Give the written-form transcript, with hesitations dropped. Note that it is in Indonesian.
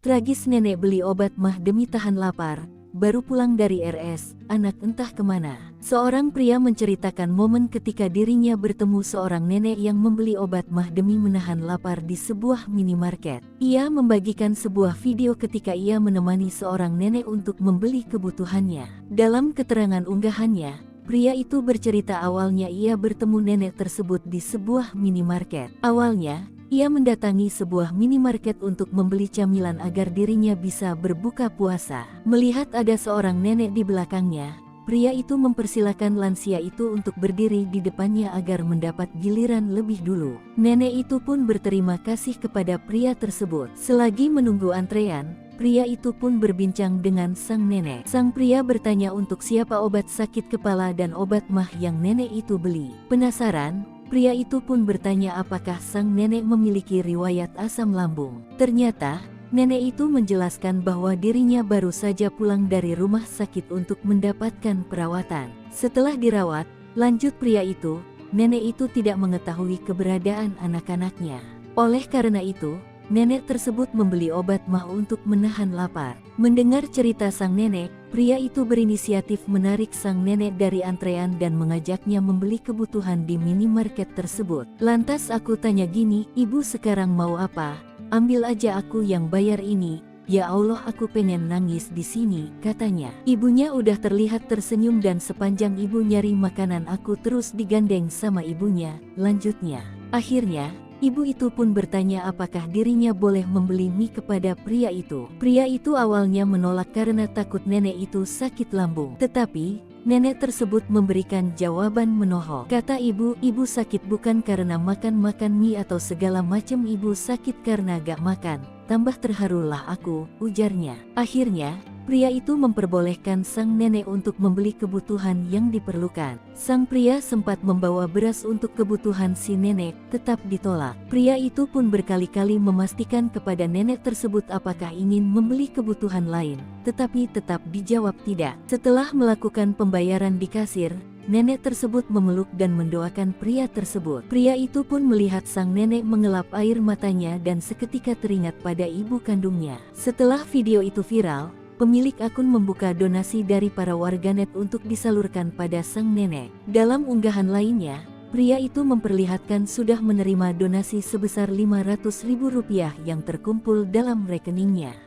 Tragis nenek beli obat mah demi tahan lapar, baru pulang dari RS, anak entah kemana. Seorang pria menceritakan momen ketika dirinya bertemu seorang nenek yang membeli obat mah demi menahan lapar di sebuah minimarket. Ia membagikan sebuah video ketika ia menemani seorang nenek untuk membeli kebutuhannya. Dalam keterangan unggahannya, pria itu bercerita awalnya ia bertemu nenek tersebut di sebuah minimarket. Awalnya, ia mendatangi sebuah minimarket untuk membeli camilan agar dirinya bisa berbuka puasa. Melihat ada seorang nenek di belakangnya, pria itu mempersilakan lansia itu untuk berdiri di depannya agar mendapat giliran lebih dulu. Nenek itu pun berterima kasih kepada pria tersebut. Selagi menunggu antrean, pria itu pun berbincang dengan sang nenek. Sang pria bertanya untuk siapa obat sakit kepala dan obat mah yang nenek itu beli. Penasaran, pria itu pun bertanya apakah sang nenek memiliki riwayat asam lambung. Ternyata, nenek itu menjelaskan bahwa dirinya baru saja pulang dari rumah sakit untuk mendapatkan perawatan. Setelah dirawat, lanjut pria itu, nenek itu tidak mengetahui keberadaan anak-anaknya. Oleh karena itu, nenek tersebut membeli obat mah untuk menahan lapar. Mendengar cerita sang nenek, pria itu berinisiatif menarik sang nenek dari antrean dan mengajaknya membeli kebutuhan di minimarket tersebut. Lantas aku tanya gini, ibu sekarang mau apa? Ambil aja aku yang bayar ini. Ya Allah, aku pengen nangis di sini, katanya. Ibunya udah terlihat tersenyum dan sepanjang ibu nyari makanan aku terus digandeng sama ibunya, lanjutnya. Akhirnya, ibu itu pun bertanya apakah dirinya boleh membeli mie kepada pria itu. Pria itu awalnya menolak karena takut nenek itu sakit lambung. Tetapi, nenek tersebut memberikan jawaban menohok. Kata ibu sakit bukan karena makan mie atau segala macam, ibu sakit karena gak makan. Tambah terharulah aku, ujarnya. Akhirnya, pria itu memperbolehkan sang nenek untuk membeli kebutuhan yang diperlukan. Sang pria sempat membawa beras untuk kebutuhan si nenek, tetap ditolak. Pria itu pun berkali-kali memastikan kepada nenek tersebut apakah ingin membeli kebutuhan lain, tetapi tetap dijawab tidak. Setelah melakukan pembayaran di kasir, nenek tersebut memeluk dan mendoakan pria tersebut. Pria itu pun melihat sang nenek mengelap air matanya dan seketika teringat pada ibu kandungnya. Setelah video itu viral, pemilik akun membuka donasi dari para warganet untuk disalurkan pada sang nenek. Dalam unggahan lainnya, pria itu memperlihatkan sudah menerima donasi sebesar Rp500.000 yang terkumpul dalam rekeningnya.